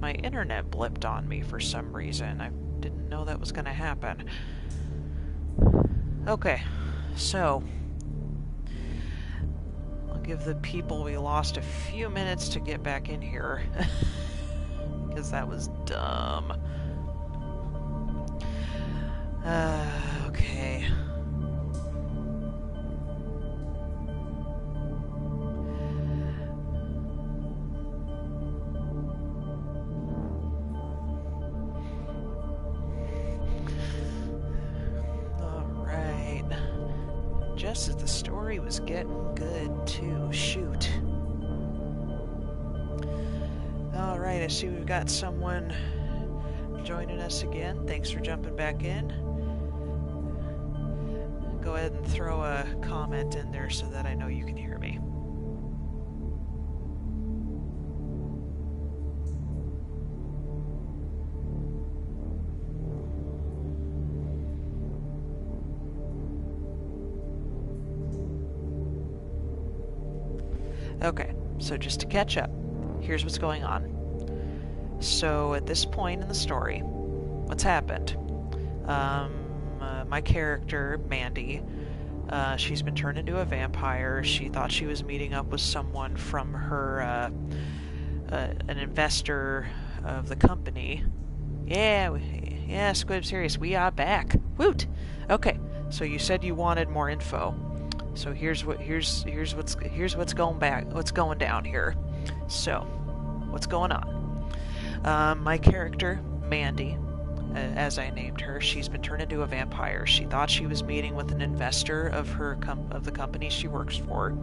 my internet blipped on me for some reason. I didn't know that was going to happen. Okay, so I'll give the people we lost a few minutes to get back in here. Because that was dumb. Okay. Alright. Just as the story was getting good, too. Shoot. Alright, I see we've got someone joining us again. Thanks for jumping back in. Go ahead and throw a comment in there so that I know you can hear me. Okay, so just to catch up, here's what's going on. So at this point in the story, what's happened? My character, Mandy, she's been turned into a vampire. She thought she was meeting up with someone from her, an investor of the company. Yeah, Squib Serious, we are back. Woot! Okay, so you said you wanted more info. So here's what's going down here. So, what's going on? My character, Mandy, as I named her, she's been turned into a vampire. She thought she was meeting with an investor of the company she works for.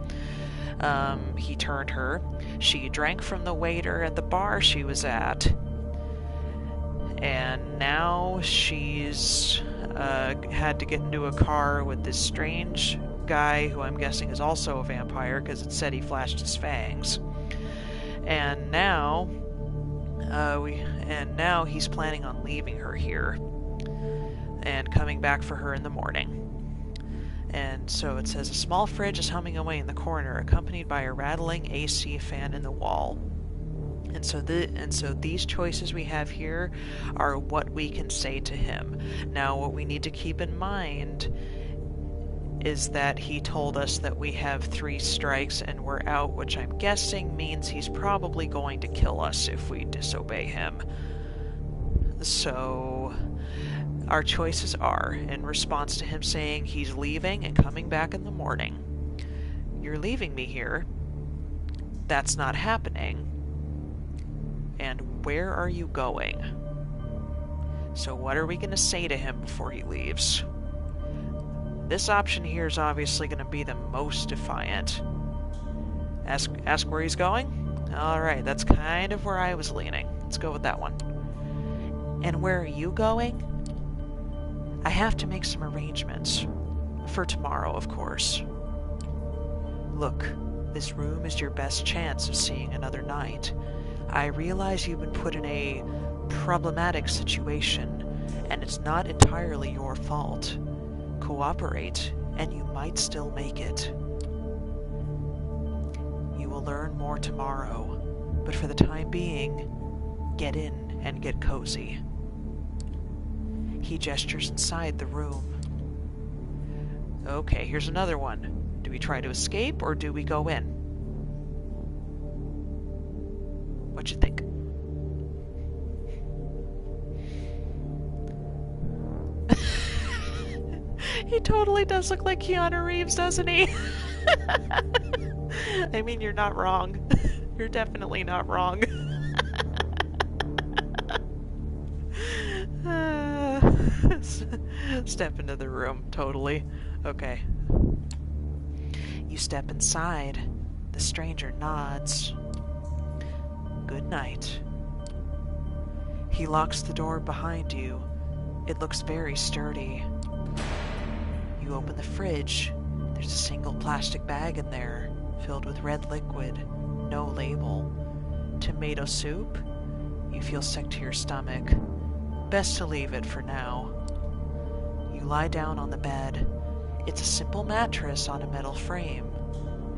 He turned her. She drank from the waiter at the bar she was at. And now she's had to get into a car with this strange guy who I'm guessing is also a vampire because it said he flashed his fangs. And now he's planning on leaving her here and coming back for her in the morning. And so it says a small fridge is humming away in the corner, accompanied by a rattling AC fan in the wall. And so these choices we have here are what we can say to him. Now, what we need to keep in mind is that he told us that we have 3 strikes and we're out, which I'm guessing means he's probably going to kill us if we disobey him. So our choices are, in response to him saying he's leaving and coming back in the morning, you're leaving me here. That's not happening. And where are you going? So what are we going to say to him before he leaves? This option here is obviously going to be the most defiant. Ask where he's going? Alright, that's kind of where I was leaning. Let's go with that one. And where are you going? I have to make some arrangements. For tomorrow, of course. Look, this room is your best chance of seeing another night. I realize you've been put in a problematic situation, and it's not entirely your fault. Cooperate, and you might still make it. You will learn more tomorrow, but for the time being, get in and get cozy. He gestures inside the room. Okay, here's another one. Do we try to escape, or do we go in? What you think? He totally does look like Keanu Reeves, doesn't he? I mean, you're not wrong. You're definitely not wrong. Step into the room, totally. Okay. You step inside. The stranger nods. Good night. He locks the door behind you. It looks very sturdy. You open the fridge. There's a single plastic bag in there, filled with red liquid, no label. Tomato soup? You feel sick to your stomach. Best to leave it for now. You lie down on the bed. It's a simple mattress on a metal frame.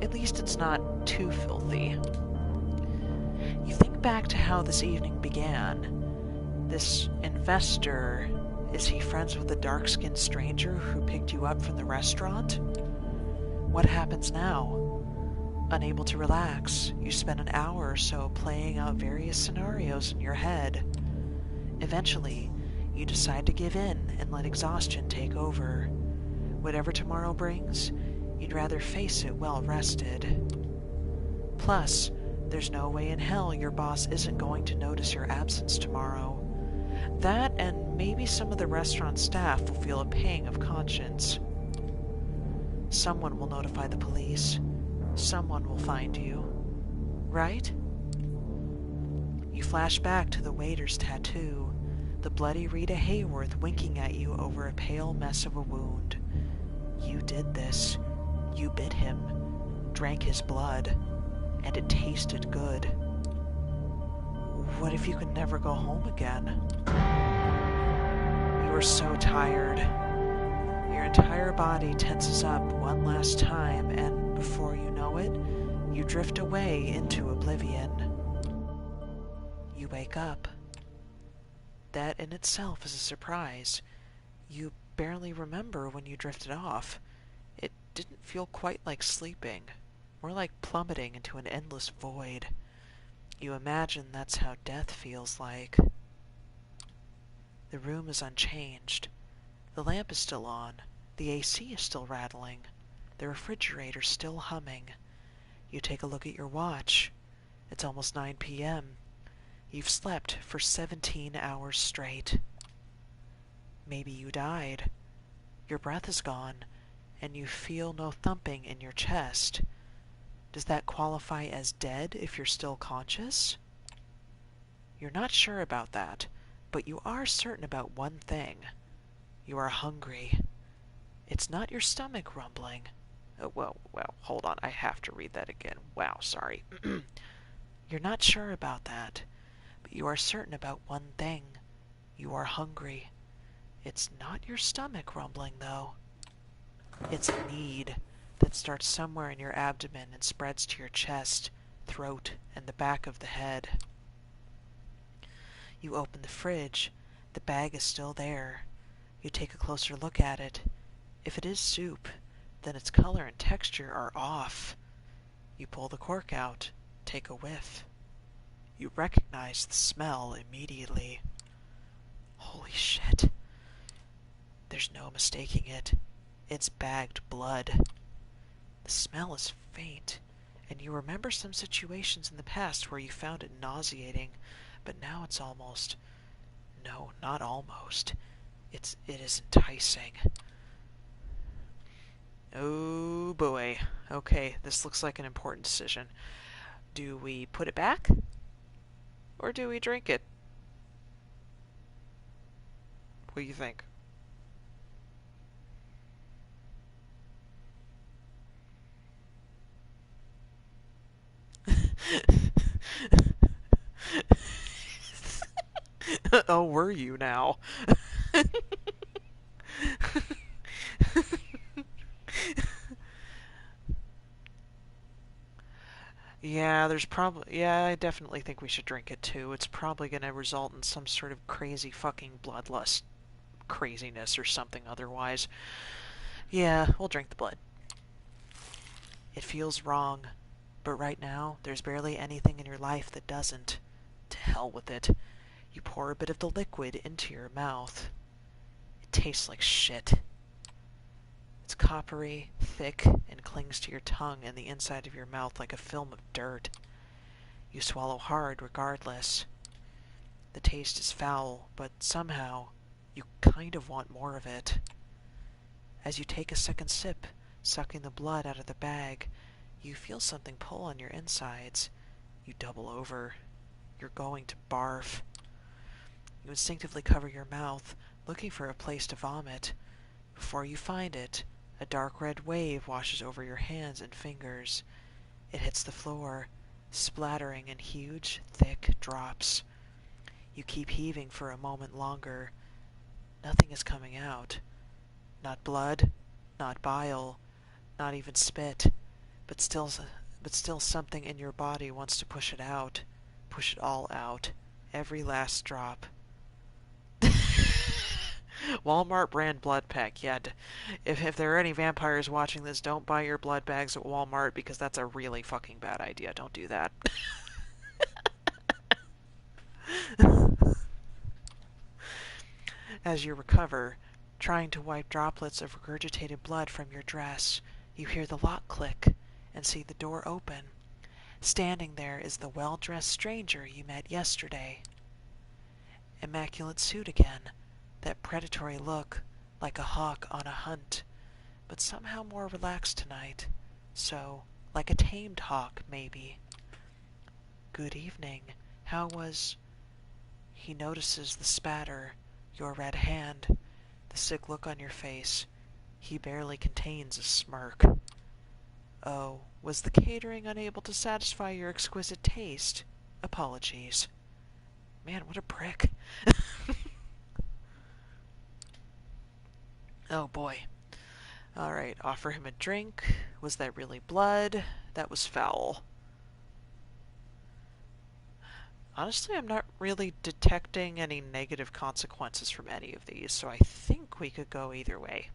At least it's not too filthy. You think back to how this evening began. This investor, is he friends with the dark-skinned stranger who picked you up from the restaurant? What happens now? Unable to relax, you spend an hour or so playing out various scenarios in your head. Eventually, you decide to give in and let exhaustion take over. Whatever tomorrow brings, you'd rather face it well rested. Plus, there's no way in hell your boss isn't going to notice your absence tomorrow. That and maybe some of the restaurant staff will feel a pang of conscience. Someone will notify the police. Someone will find you. Right? You flash back to the waiter's tattoo, the bloody Rita Hayworth winking at you over a pale mess of a wound. You did this. You bit him, drank his blood, and it tasted good. What if you could never go home again? You are so tired. Your entire body tenses up one last time, and before you know it, you drift away into oblivion. You wake up. That in itself is a surprise. You barely remember when you drifted off. It didn't feel quite like sleeping, more like plummeting into an endless void. You imagine that's how death feels like. The room is unchanged. The lamp is still on. The AC is still rattling. The refrigerator's still humming. You take a look at your watch. It's almost 9 p.m. You've slept for 17 hours straight. Maybe you died. Your breath is gone, and you feel no thumping in your chest. Does that qualify as dead if you're still conscious? You're not sure about that, but you are certain about one thing. You are hungry. It's not your stomach rumbling. Well, hold on, I have to read that again. Wow, sorry. You're not sure about that, but you are certain about one thing. You are hungry. It's not your stomach rumbling, though. It's a need that starts somewhere in your abdomen and spreads to your chest, throat, and the back of the head. You open the fridge. The bag is still there. You take a closer look at it. If it is soup, then its color and texture are off. You pull the cork out, take a whiff. You recognize the smell immediately. Holy shit. There's no mistaking it. It's bagged blood. The smell is faint, and you remember some situations in the past where you found it nauseating, but now it's almost... No, not almost. It is enticing. Oh boy. Okay, this looks like an important decision. Do we put it back? Or do we drink it? What do you think? Oh, were you now? Yeah, I definitely think we should drink it too. It's probably going to result in some sort of crazy fucking bloodlust craziness or something otherwise. Yeah, we'll drink the blood. It feels wrong, but right now, there's barely anything in your life that doesn't. To hell with it. You pour a bit of the liquid into your mouth. It tastes like shit. It's coppery, thick, and clings to your tongue and the inside of your mouth like a film of dirt. You swallow hard regardless. The taste is foul, but somehow you kind of want more of it. As you take a second sip, sucking the blood out of the bag, you feel something pull on your insides. You double over. You're going to barf. You instinctively cover your mouth, looking for a place to vomit. Before you find it, a dark red wave washes over your hands and fingers. It hits the floor, splattering in huge, thick drops. You keep heaving for a moment longer. Nothing is coming out. Not blood, not bile, not even spit, but still something in your body wants to push it out. Push it all out. Every last drop. Walmart brand blood pack. Yeah, if there are any vampires watching this, don't buy your blood bags at Walmart because that's a really fucking bad idea. Don't do that. As you recover, trying to wipe droplets of regurgitated blood from your dress, you hear the lock click and see the door open. Standing there is the well-dressed stranger you met yesterday. Immaculate suit again, that predatory look, like a hawk on a hunt, but somehow more relaxed tonight, so, like a tamed hawk, maybe. Good evening. How was... He notices the spatter, your red hand, the sick look on your face. He barely contains a smirk. Oh, was the catering unable to satisfy your exquisite taste? Apologies. Man, what a prick. Oh boy. Alright, offer him a drink. Was that really blood? That was foul. Honestly, I'm not really detecting any negative consequences from any of these, so I think we could go either way.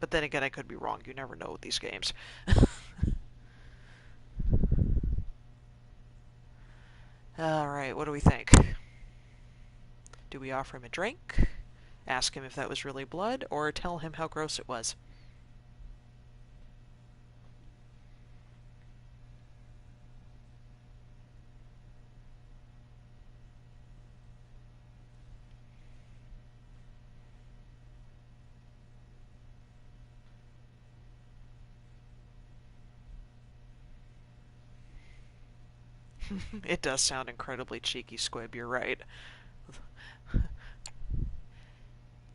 But then again, I could be wrong. You never know with these games. Alright, what do we think? Do we offer him a drink? Ask him if that was really blood, or tell him how gross it was? It does sound incredibly cheeky, Squib, you're right.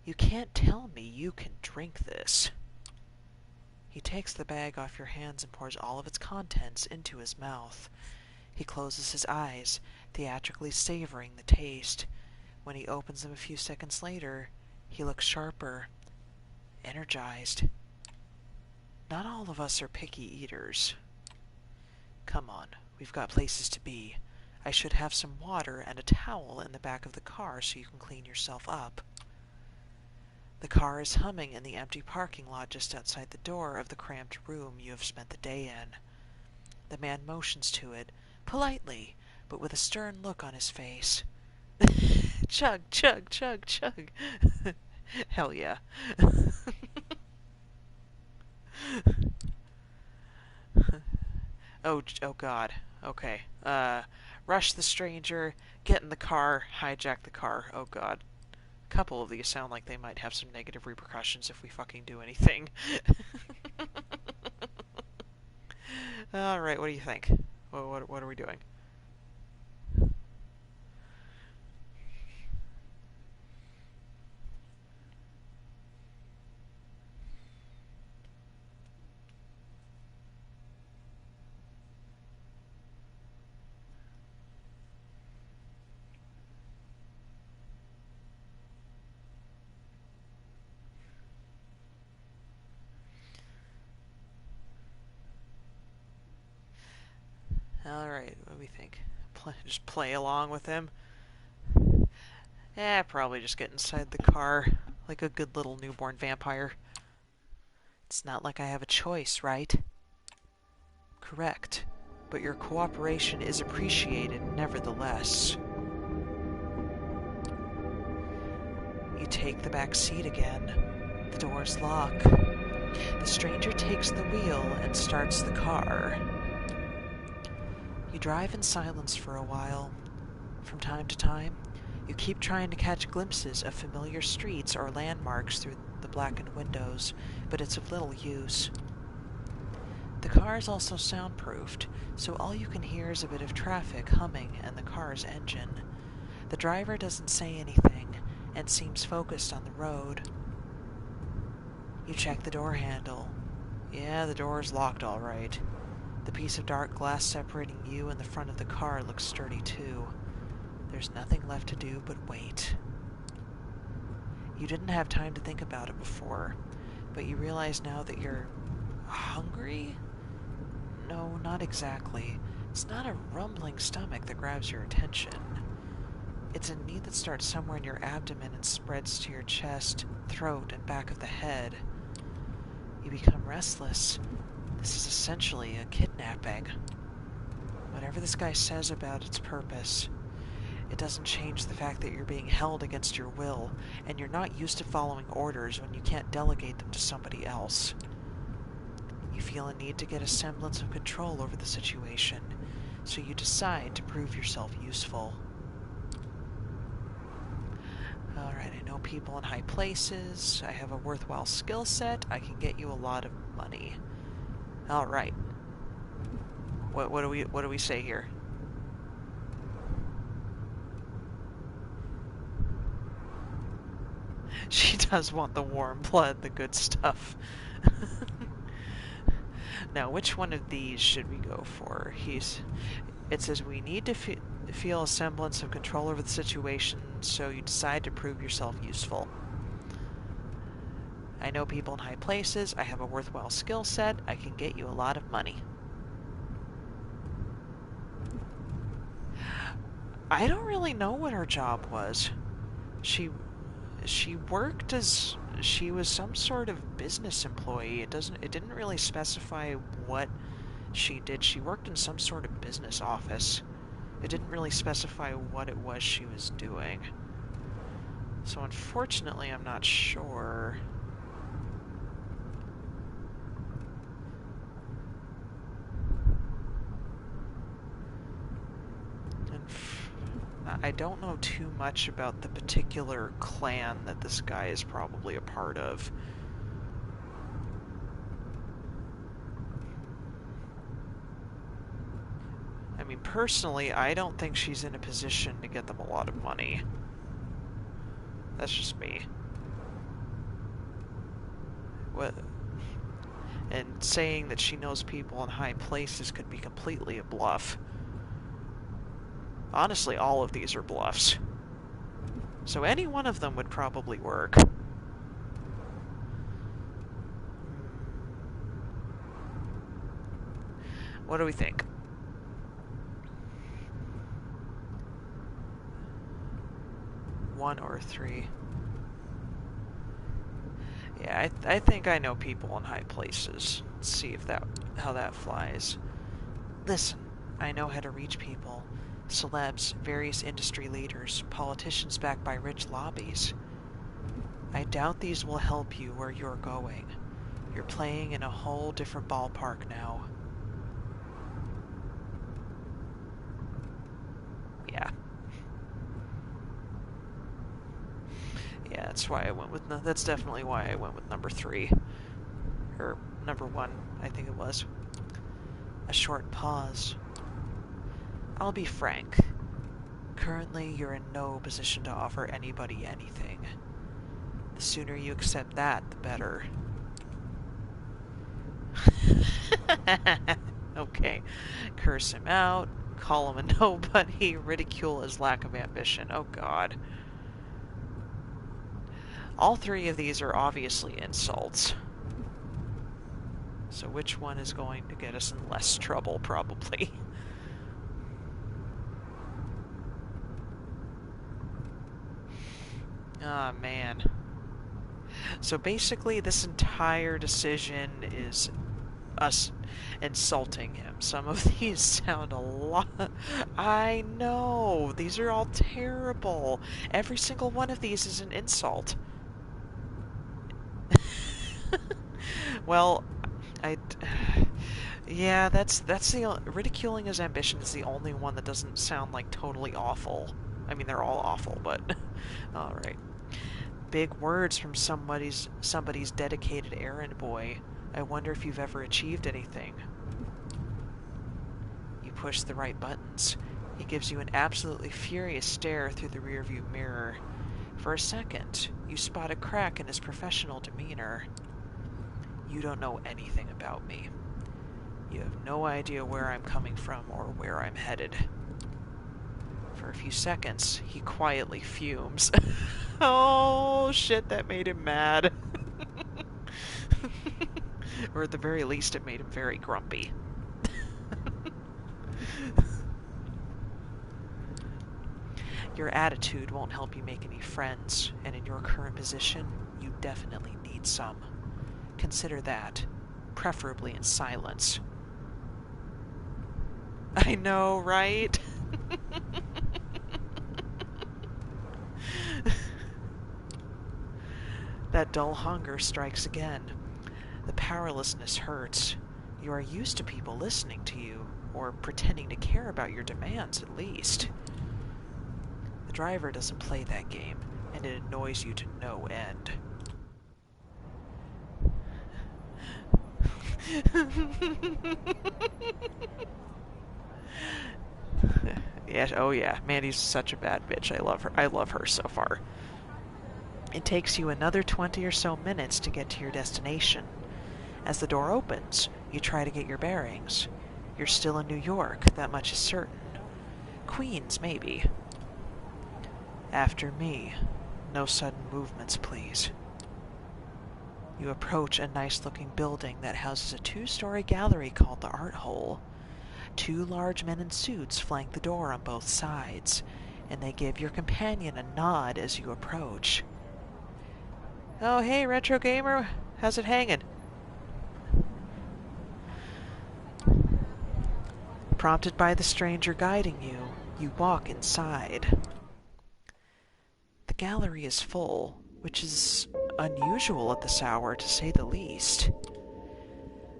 You can't tell me you can drink this. He takes the bag off your hands and pours all of its contents into his mouth. He closes his eyes, theatrically savoring the taste. When he opens them a few seconds later, he looks sharper, energized. Not all of us are picky eaters. Come on, we've got places to be. I should have some water and a towel in the back of the car so you can clean yourself up. The car is humming in the empty parking lot just outside the door of the cramped room you have spent the day in. The man motions to it, politely, but with a stern look on his face. Chug, chug, chug, chug. Hell yeah. Oh god. Okay. Rush the stranger, get in the car, hijack the car. Oh god. A couple of these sound like they might have some negative repercussions if we fucking do anything. Alright, what do you think? What are we doing? Alright, what do we think? Just play along with him? Probably just get inside the car, like a good little newborn vampire. It's not like I have a choice, right? Correct, but your cooperation is appreciated nevertheless. You take the back seat again. The doors lock. The stranger takes the wheel and starts the car. You drive in silence for a while. From time to time, you keep trying to catch glimpses of familiar streets or landmarks through the blackened windows, but it's of little use. The car is also soundproofed, so all you can hear is a bit of traffic humming and the car's engine. The driver doesn't say anything and seems focused on the road. You check the door handle. Yeah, the door is locked all right. The piece of dark glass separating you and the front of the car looks sturdy too. There's nothing left to do but wait. You didn't have time to think about it before, but you realize now that you're hungry? No, not exactly, It's not a rumbling stomach that grabs your attention. It's a need that starts somewhere in your abdomen and spreads to your chest, throat, and back of the head. You become restless. This is essentially a kidnapping. Whatever this guy says about its purpose, it doesn't change the fact that you're being held against your will, and you're not used to following orders when you can't delegate them to somebody else. You feel a need to get a semblance of control over the situation, so you decide to prove yourself useful. Alright, I know people in high places, I have a worthwhile skill set, I can get you a lot of money. Alright. What do we say here? She does want the warm blood, the good stuff. Now, which one of these should we go for? It says we need to feel a semblance of control over the situation, so you decide to prove yourself useful. I know people in high places, I have a worthwhile skill set, I can get you a lot of money. I don't really know what her job was. She worked as she was some sort of business employee. It didn't really specify what she did. She worked in some sort of business office. It didn't really specify what it was she was doing. So unfortunately, I'm not sure. I don't know too much about the particular clan that this guy is probably a part of. I mean, personally, I don't think she's in a position to get them a lot of money. That's just me. What? And saying that she knows people in high places could be completely a bluff. Honestly, all of these are bluffs. So any one of them would probably work. What do we think? One or three? Yeah, I think I know people in high places. Let's see if how that flies. Listen, I know how to reach people. Celebs, various industry leaders, politicians backed by rich lobbies. I doubt these will help you where you're going. You're playing in a whole different ballpark now. Yeah. Yeah, that's definitely why I went with number 3. Or number 1, I think it was. A short pause. I'll be frank. Currently, you're in no position to offer anybody anything. The sooner you accept that, the better. Okay. Curse him out, call him a nobody, ridicule his lack of ambition. Oh god. All 3 of these are obviously insults. So which one is going to get us in less trouble, probably? Ah, oh, man. So basically, this entire decision is us insulting him. Some of these sound a lot... I know! These are all terrible. Every single one of these is an insult. Well, yeah, that's the... Ridiculing his ambition is the only one that doesn't sound like totally awful. I mean, they're all awful, but... Alright. Big words from somebody's dedicated errand boy. I wonder if you've ever achieved anything. You push the right buttons. He gives you an absolutely furious stare through the rearview mirror. For a second, you spot a crack in his professional demeanor. You don't know anything about me. You have no idea where I'm coming from or where I'm headed. For a few seconds, he quietly fumes. Oh, shit, that made him mad. Or at the very least, it made him very grumpy. Your attitude won't help you make any friends, and in your current position, you definitely need some. Consider that, preferably in silence. I know, right? That dull hunger strikes again. The powerlessness hurts. You are used to people listening to you, or pretending to care about your demands at least. The driver doesn't play that game, and it annoys you to no end. Yeah, oh yeah, Mandy's such a bad bitch. I love her so far. It takes you another 20 or so minutes to get to your destination. As the door opens, you try to get your bearings. You're still in New York, that much is certain. Queens, maybe. After me. No sudden movements, please. You approach a nice-looking building that houses a two-story gallery called the Art Hole. Two large men in suits flank the door on both sides, and they give your companion a nod as you approach. Oh, hey, retro gamer, how's it hanging? Prompted by the stranger guiding you, you walk inside. The gallery is full, which is unusual at this hour, to say the least.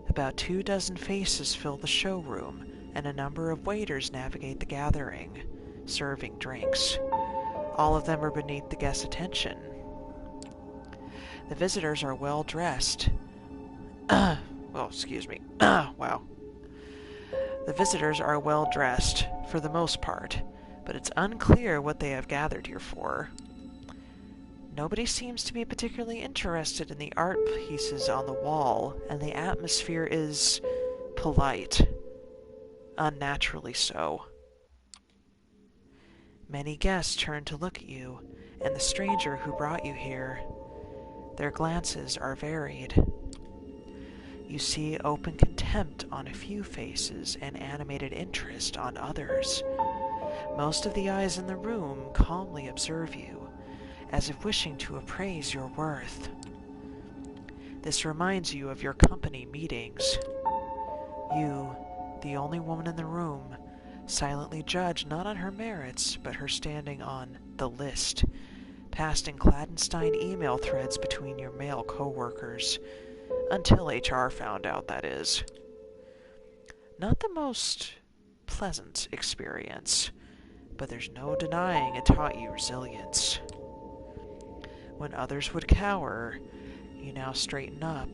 About 24 faces fill the showroom, and a number of waiters navigate the gathering, serving drinks. All of them are beneath the guests' attention. The visitors are well dressed. Wow. The visitors are well dressed, for the most part, but it's unclear what they have gathered here for. Nobody seems to be particularly interested in the art pieces on the wall, and the atmosphere is polite. Unnaturally so. Many guests turn to look at you, and the stranger who brought you here. Their glances are varied. You see open contempt on a few faces and animated interest on others. Most of the eyes in the room calmly observe you, as if wishing to appraise your worth. This reminds you of your company meetings. You, the only woman in the room, silently judge not on her merits, but her standing on the list, passed in clandestine email threads between your male co-workers, until HR found out, that is. Not the most pleasant experience, but there's no denying it taught you resilience. When others would cower, you now straighten up.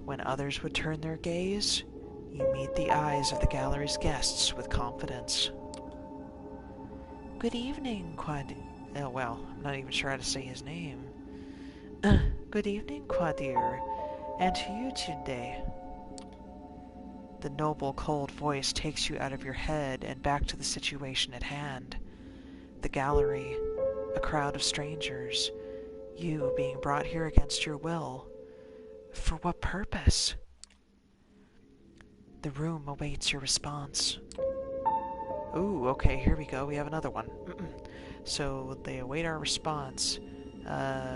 When others would turn their gaze, you meet the eyes of the gallery's guests with confidence. Good evening, I'm not even sure how to say his name. Good evening, Quadir, and to you today. The noble, cold voice takes you out of your head and back to the situation at hand. The gallery, a crowd of strangers, you being brought here against your will. For what purpose? The room awaits your response. Ooh, okay, here we go. We have another one. So they await our response.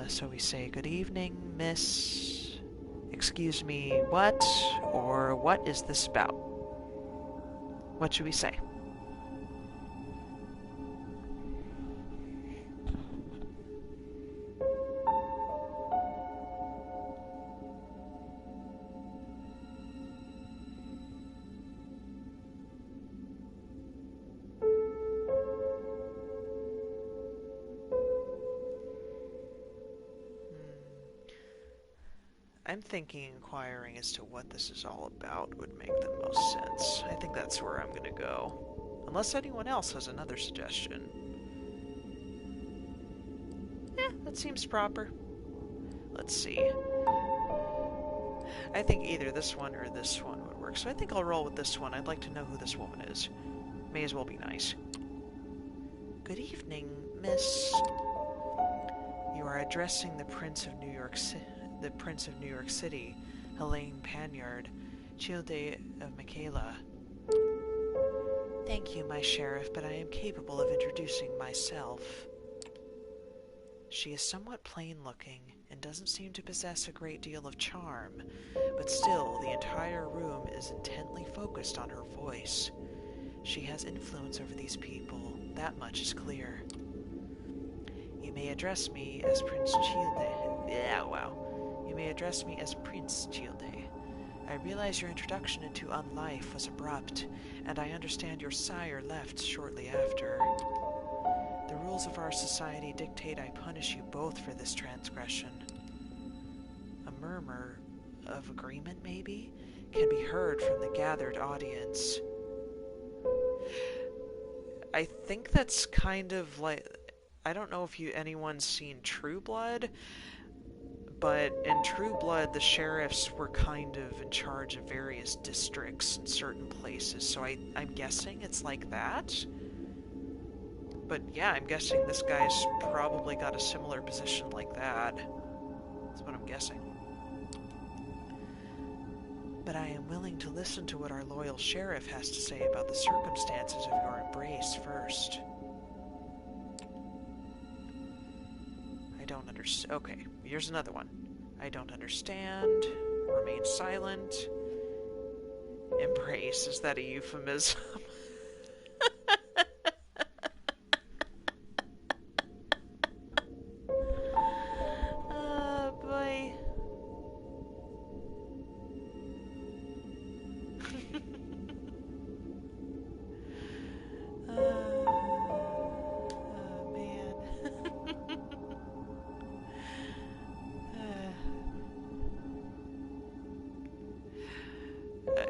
So we say, good evening, miss... Excuse me, what? Or what is this about? What should we say? I'm thinking inquiring as to what this is all about would make the most sense. I think that's where I'm gonna go. Unless anyone else has another suggestion. That seems proper. Let's see. I think either this one or this one would work, so I think I'll roll with this one. I'd like to know who this woman is. May as well be nice. Good evening, miss. You are addressing the Prince of New York City, Helene Panyard, Childe of Michaela. Thank you, my sheriff, but I am capable of introducing myself. She is somewhat plain-looking and doesn't seem to possess a great deal of charm, but still the entire room is intently focused on her voice. She has influence over these people, that much is clear. You may address me as Prince Childe. Yeah, wow. You may address me as Prince Childe. I realize your introduction into unlife was abrupt, and I understand your sire left shortly after. The rules of our society dictate I punish you both for this transgression. A murmur of agreement, maybe, can be heard from the gathered audience. I think that's kind of like... I don't know if anyone's seen True Blood, but in True Blood, the sheriffs were kind of in charge of various districts in certain places, so I'm guessing it's like that. But yeah, I'm guessing this guy's probably got a similar position like that. That's what I'm guessing. But I am willing to listen to what our loyal sheriff has to say about the circumstances of your embrace first. I don't understand. Okay, here's another one. I don't understand. Remain silent. Embrace, is that a euphemism? Boy. Oh, man.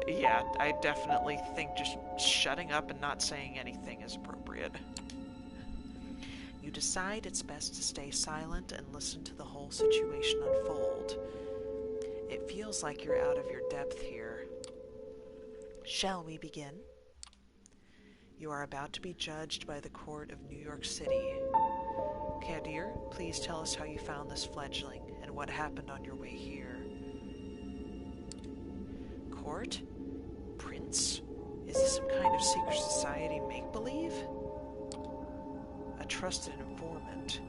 Yeah, I definitely think just shutting up and not saying anything is appropriate. You decide it's best to stay silent and listen to the whole situation unfold. It feels like you're out of your depth here. Shall we begin? You are about to be judged by the court of New York City. Kadir, please tell us how you found this fledgling and what happened on your way here. Court? Prince? Is this some kind of secret society make-believe? A trusted informant,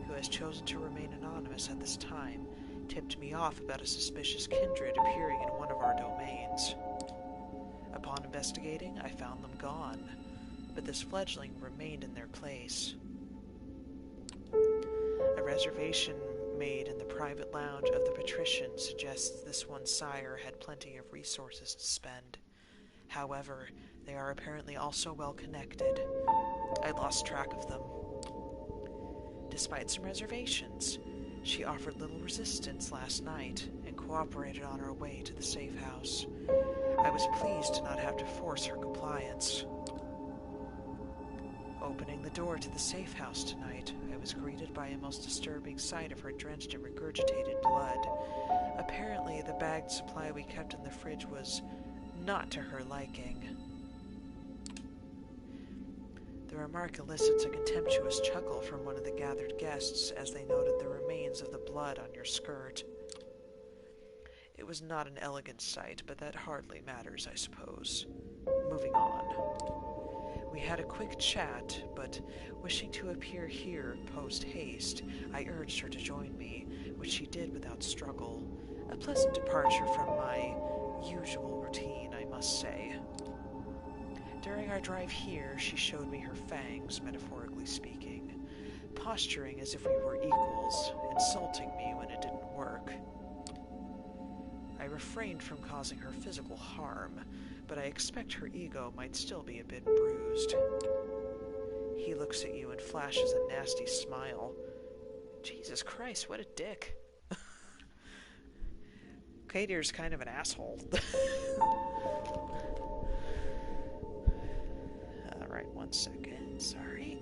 who has chosen to remain anonymous at this time, tipped me off about a suspicious kindred appearing in one of our domains. Upon investigating, I found them gone, but this fledgling remained in their place. A reservation made in the private lounge of the patrician suggests this one's sire had plenty of resources to spend. However, they are apparently also well connected. I lost track of them. Despite some reservations, she offered little resistance last night and cooperated on her way to the safe house. I was pleased to not have to force her compliance. Opening the door to the safe house tonight, I was greeted by a most disturbing sight of her drenched in regurgitated blood. Apparently, the bagged supply we kept in the fridge was not to her liking. The remark elicits a contemptuous chuckle from one of the gathered guests as they noted the remains of the blood on your skirt. It was not an elegant sight, but that hardly matters, I suppose. Moving on. We had a quick chat, but wishing to appear here post-haste, I urged her to join me, which she did without struggle. A pleasant departure from my usual routine, I must say. During our drive here, she showed me her fangs, metaphorically speaking, posturing as if we were equals, insulting me when it didn't work. I refrained from causing her physical harm, but I expect her ego might still be a bit bruised. He looks at you and flashes a nasty smile. Jesus Christ, what a dick. Kadir's kind of an asshole. Alright, 1 second, sorry.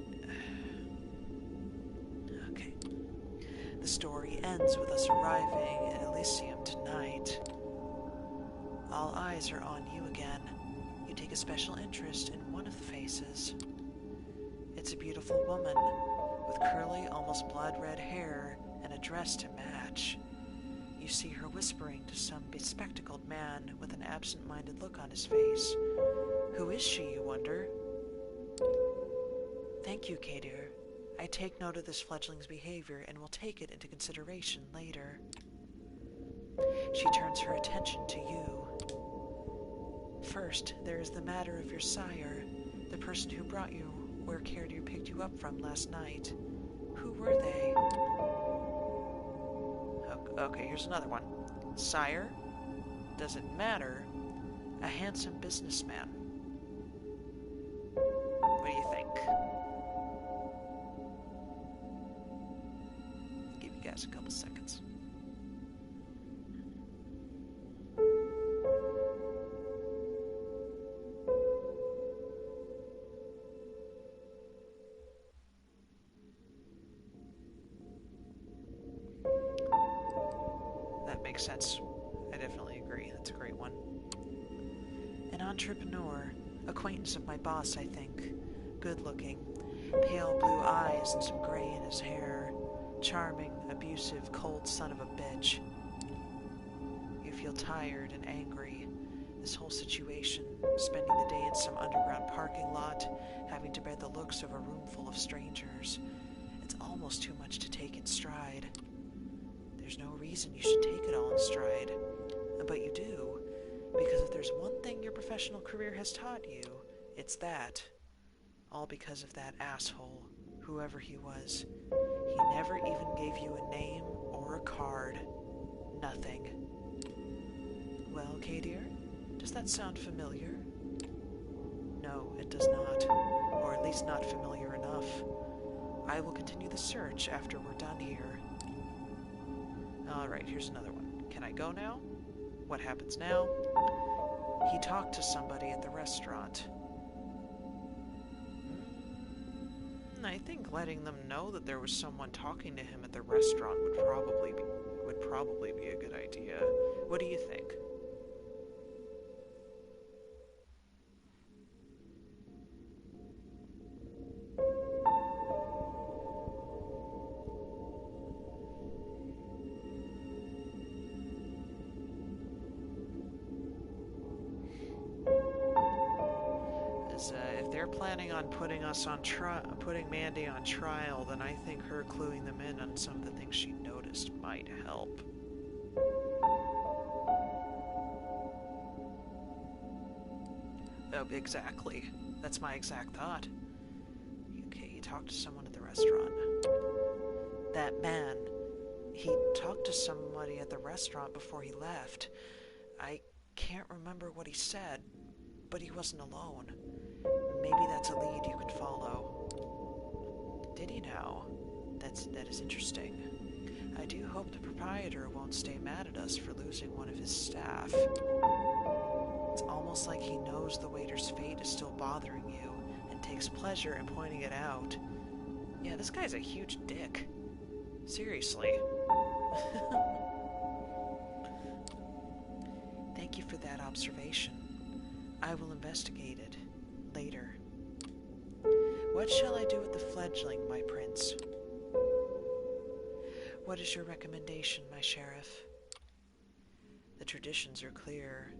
Okay. The story ends with us arriving in Elysium tonight. All eyes are on you again. You take a special interest in one of the faces. It's a beautiful woman, with curly, almost blood-red hair and a dress to match. You see her whispering to some bespectacled man with an absent-minded look on his face. Who is she, you wonder? Thank you, Kadir. I take note of this fledgling's behavior and will take it into consideration later. She turns her attention to you. First, there is the matter of your sire, the person who brought you where Kadir picked you up from last night. Who were they? Okay, here's another one. Sire? Does it matter? A handsome businessman. What do you think? Give you guys a couple seconds. That makes sense. I definitely agree. That's a great one. An entrepreneur, acquaintance of my boss, I think. Good looking, pale blue eyes and some gray in his hair. Charming, abusive, cold son of a bitch. You feel tired and angry. This whole situation, spending the day in some underground parking lot, having to bear the looks of a room full of strangers. It's almost too much to take in stride. There's no reason you should take it all in stride. But you do, because if there's one thing your professional career has taught you, it's that. All because of that asshole, whoever he was. He never even gave you a name or a card. Nothing. Well, Kadir, does that sound familiar? No, it does not. Or at least not familiar enough. I will continue the search after we're done here. Alright, here's another one. Can I go now? What happens now? He talked to somebody at the restaurant. I think letting them know that there was someone talking to him at the restaurant would probably be a good idea. What do you think? If they're planning on putting Mandy on trial, then I think her cluing them in on some of the things she noticed might help. Oh, exactly. That's my exact thought. Okay, he talked to someone at the restaurant. That man, he talked to somebody at the restaurant before he left. I can't remember what he said, but he wasn't alone. Maybe that's a lead you could follow. Did he now? That is interesting. I do hope the proprietor won't stay mad at us for losing one of his staff. It's almost like he knows the waiter's fate is still bothering you and takes pleasure in pointing it out. Yeah, this guy's a huge dick. Seriously. Thank you for that observation. I will investigate it later. What shall I do with the fledgling, my prince? What is your recommendation, my sheriff? The traditions are clear.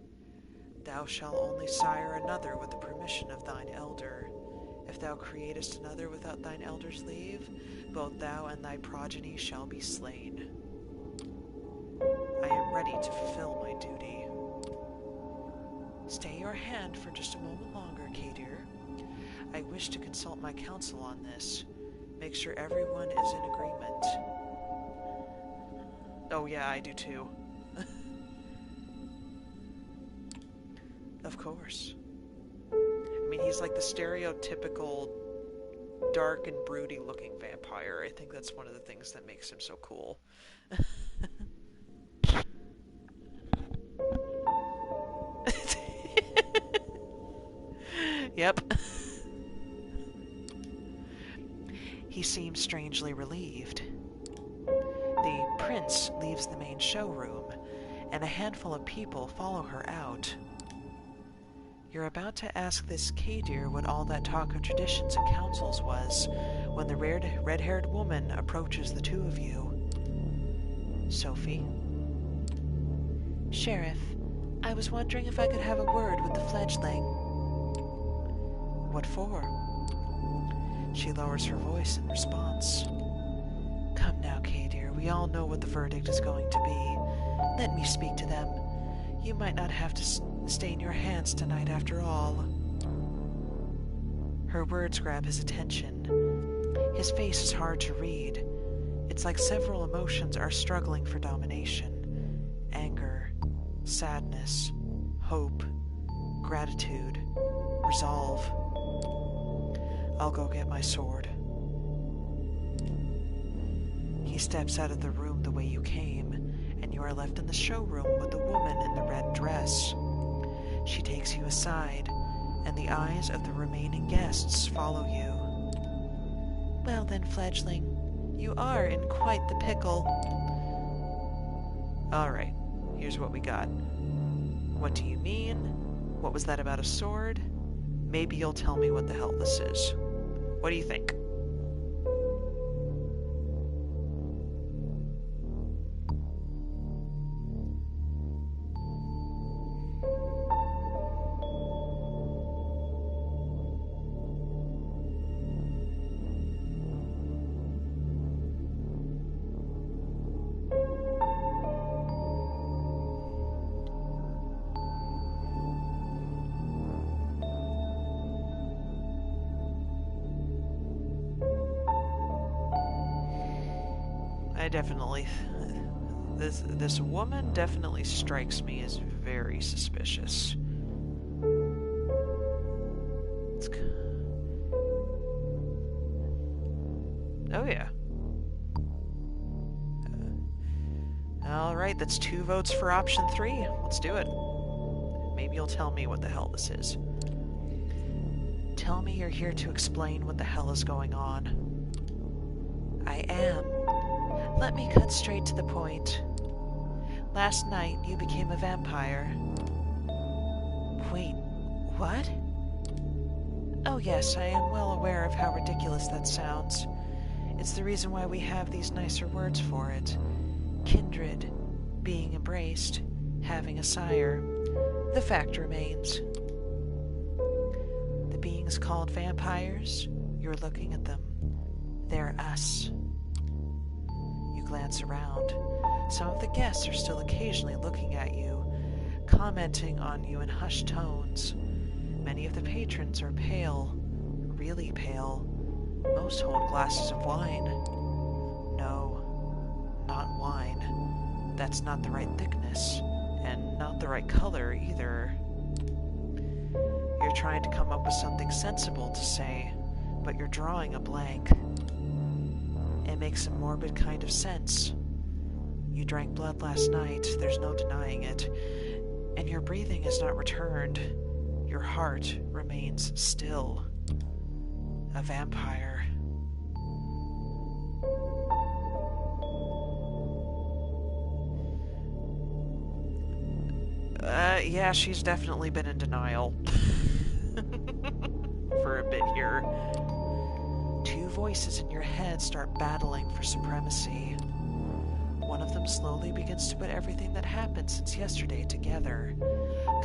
Thou shalt only sire another with the permission of thine elder. If thou createst another without thine elder's leave, both thou and thy progeny shall be slain. I am ready to fulfill my duty. Stay your hand for just a moment longer, Kadir. I wish to consult my counsel on this. Make sure everyone is in agreement. Oh yeah, I do too. Of course. I mean, he's like the stereotypical dark and broody looking vampire. I think that's one of the things that makes him so cool. Yep. He seems strangely relieved. The prince leaves the main showroom, and a handful of people follow her out. You're about to ask this Kadir what all that talk of traditions and councils was, when the red-haired woman approaches the two of you. Sophie? Sheriff, I was wondering if I could have a word with the fledgling. What for? She lowers her voice in response. Come now, Kay dear, we all know what the verdict is going to be. Let me speak to them. You might not have to stain your hands tonight after all. Her words grab his attention. His face is hard to read. It's like several emotions are struggling for domination. Anger, sadness, hope, gratitude, resolve. I'll go get my sword. He steps out of the room the way you came, and you are left in the showroom with the woman in the red dress. She takes you aside, and the eyes of the remaining guests follow you. Well then, fledgling, you are in quite the pickle. Alright, here's what we got. What do you mean? What was that about a sword? Maybe you'll tell me what the hell this is. What do you think? This woman definitely strikes me as very suspicious. Oh yeah. Alright, that's 2 votes for option 3. Let's do it. Maybe you'll tell me what the hell this is. Tell me you're here to explain what the hell is going on. I am. Let me cut straight to the point. Last night, you became a vampire. Wait, what? Oh yes, I am well aware of how ridiculous that sounds. It's the reason why we have these nicer words for it. Kindred, being embraced, having a sire. The fact remains. The beings called vampires, you're looking at them. They're us. Glance around. Some of the guests are still occasionally looking at you, commenting on you in hushed tones. Many of the patrons are pale, really pale. Most hold glasses of wine. No, not wine. That's not the right thickness, and not the right color either. You're trying to come up with something sensible to say, but you're drawing a blank. It makes a morbid kind of sense. You drank blood last night, there's no denying it, and your breathing has not returned. Your heart remains still. A vampire. Yeah, she's definitely been in denial. For a bit here. 2 voices in your head start battling for supremacy. One of them slowly begins to put everything that happened since yesterday together,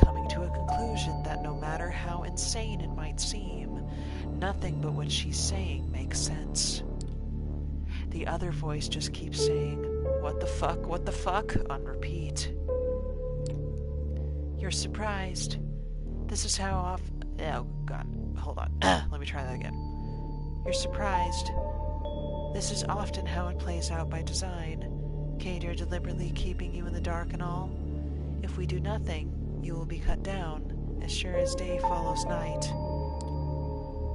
coming to a conclusion that no matter how insane it might seem, nothing but what she's saying makes sense. The other voice just keeps saying, what the fuck, on repeat. You're surprised. This is how often... Oh, God. Hold on. Let me try that again. You're surprised. This is often how it plays out by design. Kader deliberately keeping you in the dark and all. If we do nothing, you will be cut down, as sure as day follows night.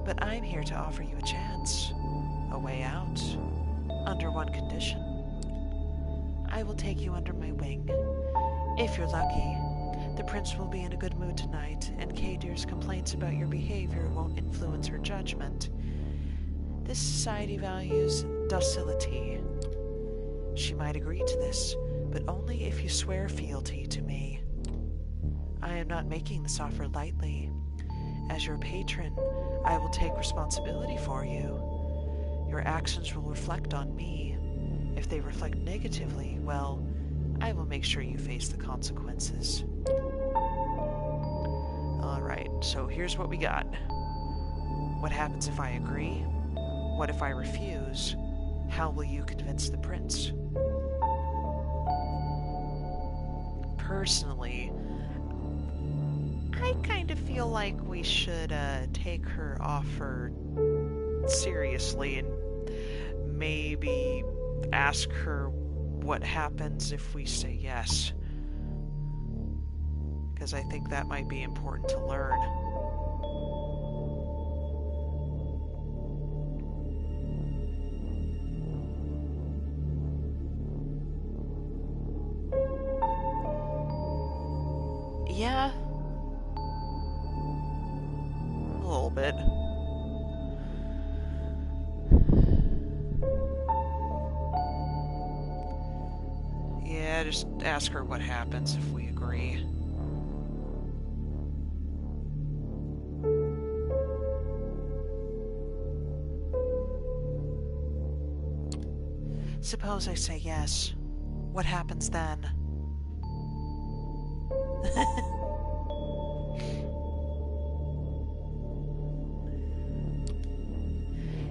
But I'm here to offer you a chance. A way out. Under one condition. I will take you under my wing. If you're lucky, the prince will be in a good mood tonight, and Kader's complaints about your behavior won't influence her judgment. This society values docility. She might agree to this, but only if you swear fealty to me. I am not making this offer lightly. As your patron, I will take responsibility for you. Your actions will reflect on me. If they reflect negatively, well, I will make sure you face the consequences. Alright, so here's what we got. What happens if I agree? What if I refuse? How will you convince the prince? Personally, I kind of feel like we should take her offer seriously and maybe ask her what happens if we say yes. Because I think that might be important to learn. Yeah. A little bit. Yeah, just ask her what happens if we agree. Suppose I say yes. What happens then?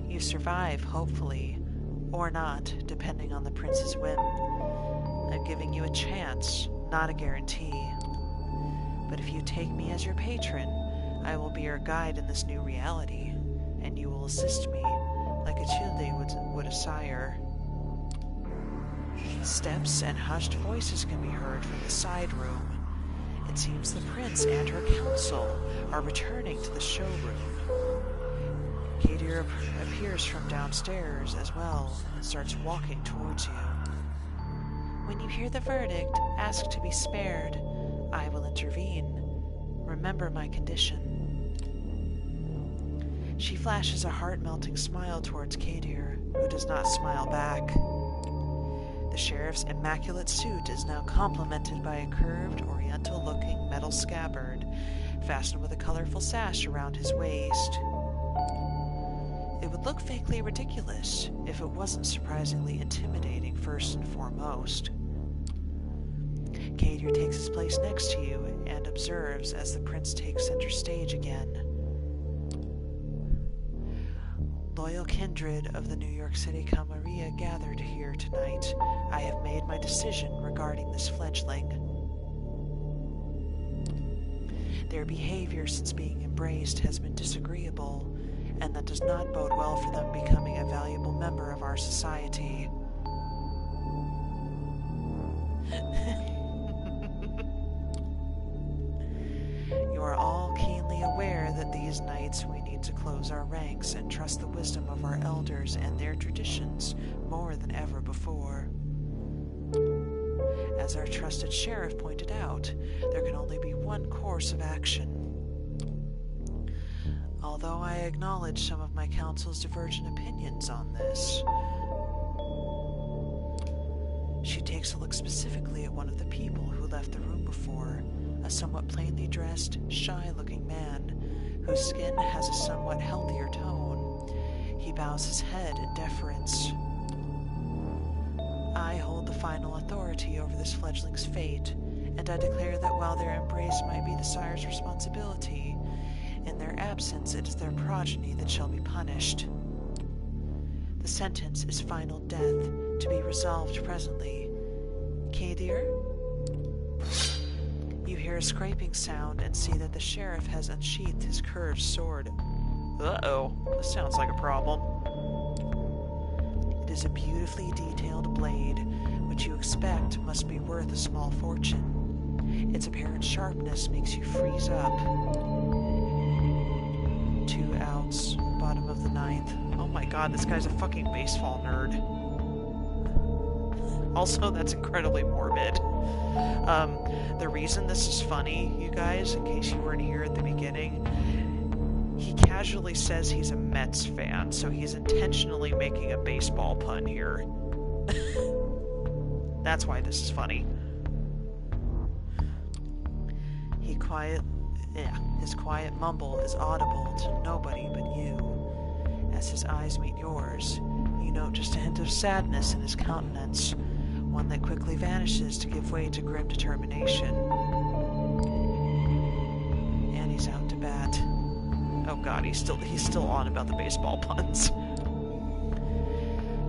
You survive, hopefully, or not, depending on the prince's whim. I'm giving you a chance, not a guarantee. But if you take me as your patron, I will be your guide in this new reality, and you will assist me like a Childe would a sire. Steps and hushed voices can be heard from the side room. It seems the prince and her council are returning to the showroom. Kadir appears from downstairs as well and starts walking towards you. When you hear the verdict, ask to be spared. I will intervene. Remember my condition. She flashes a heart-melting smile towards Kadir, who does not smile back. The sheriff's immaculate suit is now complemented by a curved, oriental-looking metal scabbard, fastened with a colorful sash around his waist. It would look vaguely ridiculous if it wasn't surprisingly intimidating first and foremost. Kadir takes his place next to you and observes as the prince takes center stage again. Loyal kindred of the New York City Camarilla gathered here tonight. I have made my decision regarding this fledgling. Their behavior since being embraced has been disagreeable, and that does not bode well for them becoming a valuable member of our society. You are all keenly aware that these nights we need to close our ranks and trust the wisdom of our elders and their traditions more than ever before. As our trusted sheriff pointed out, there can only be one course of action. Although I acknowledge some of my council's divergent opinions on this, she takes a look specifically at one of the people who left the room before, a somewhat plainly dressed, shy-looking man whose skin has a somewhat healthier tone. He bows his head in deference. I hold the final authority over this fledgling's fate, and I declare that while their embrace might be the sire's responsibility, in their absence it is their progeny that shall be punished. The sentence is final death, to be resolved presently. Kadir? You hear a scraping sound and see that the sheriff has unsheathed his curved sword. Uh-oh, this sounds like a problem. It is a beautifully detailed blade, which you expect must be worth a small fortune. Its apparent sharpness makes you freeze up. 2 outs, bottom of the 9th. Oh my god, this guy's a fucking baseball nerd. Also, that's incredibly morbid. The reason this is funny, you guys, in case you weren't here at the beginning, he casually says he's a Mets fan, so he's intentionally making a baseball pun here. That's why this is funny. His quiet mumble is audible to nobody but you. As his eyes meet yours, you note just a hint of sadness in his countenance, one that quickly vanishes to give way to grim determination. And he's out to bat. Oh god, he's still on about the baseball puns.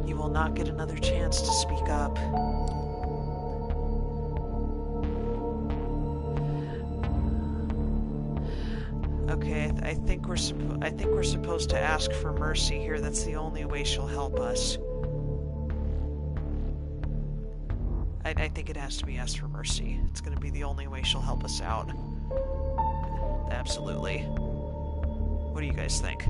You will not get another chance to speak up. Okay, I think we're supposed to ask for mercy here. That's the only way she'll help us. I think it has to be asked for mercy. It's going to be the only way she'll help us out. Absolutely. What do you guys think?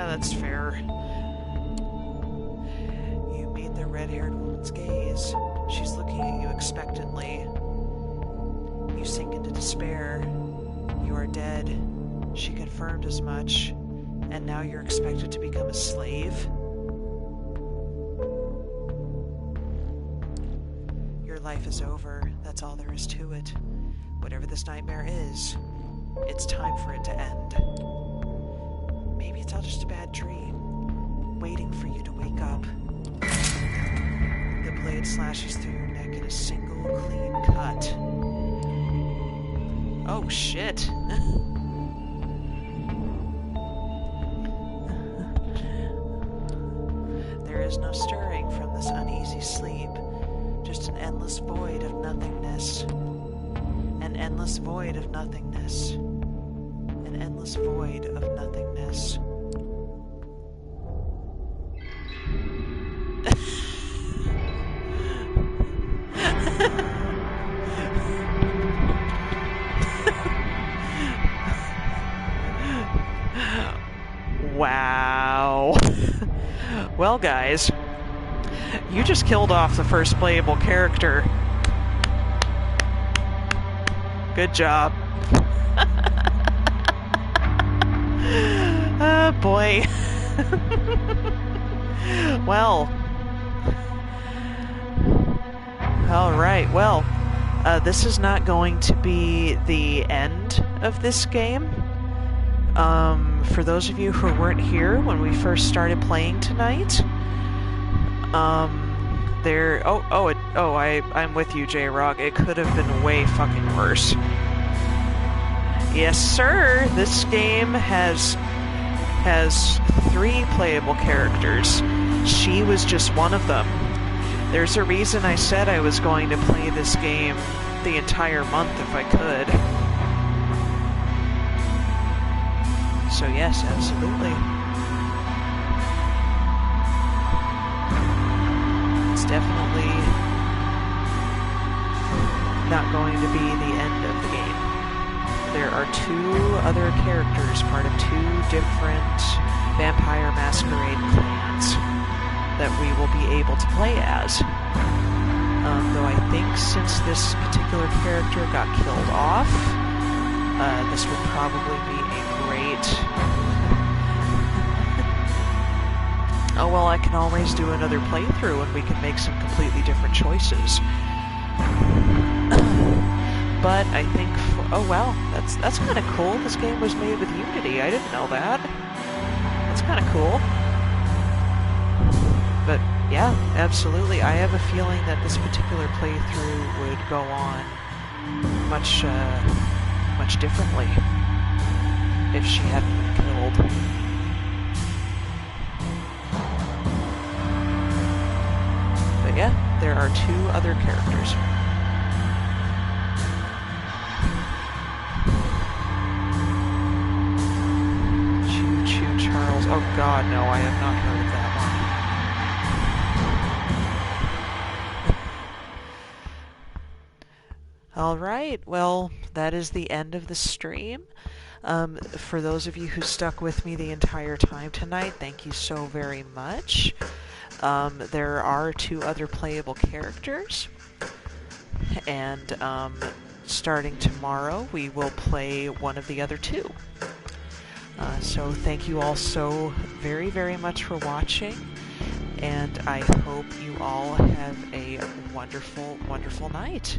That's fair. You meet the red-haired woman's gaze. She's looking at you expectantly. You sink into despair. You are dead. She confirmed as much. And now you're expected to become a slave? Your life is over. That's all there is to it. Whatever this nightmare is, it's time for it to end. Maybe it's all just a bad dream, waiting for you to wake up. The blade slashes through your neck in a single clean cut. Oh shit! There is no stirring from this uneasy sleep, just an endless void of nothingness. An endless void of nothingness. An endless void of nothingness. Wow. Well, guys, you just killed off the first playable character. Good job. Oh, boy. Well. Alright, well, this is not going to be the end of this game. For those of you who weren't here when we first started playing tonight, I'm with you, J-Rog. It could have been way fucking worse. Yes, sir. This game has 3 playable characters. She was just one of them. There's a reason I said I was going to play this game the entire month if I could. So yes, absolutely. It's definitely not going to be the end of the game. There are 2 other characters, part of 2 different Vampire Masquerade clans that we will be able to play as. Though I think since this particular character got killed off, this would probably be a great... Oh well, I can always do another playthrough and we can make some completely different choices. But I think... Oh well, that's kind of cool. This game was made with Unity. I didn't know that. That's kind of cool. But yeah, absolutely. I have a feeling that this particular playthrough would go on much differently if she hadn't been killed. But yeah, there are 2 other characters. Choo-choo Charles. Oh god, no, I have not heard of that one. Alright, well, that is the end of the stream. For those of you who stuck with me the entire time tonight, thank you so very much. There are 2 other playable characters, and starting tomorrow we will play one of the other 2. So thank you all so very, very much for watching, and I hope you all have a wonderful, wonderful night.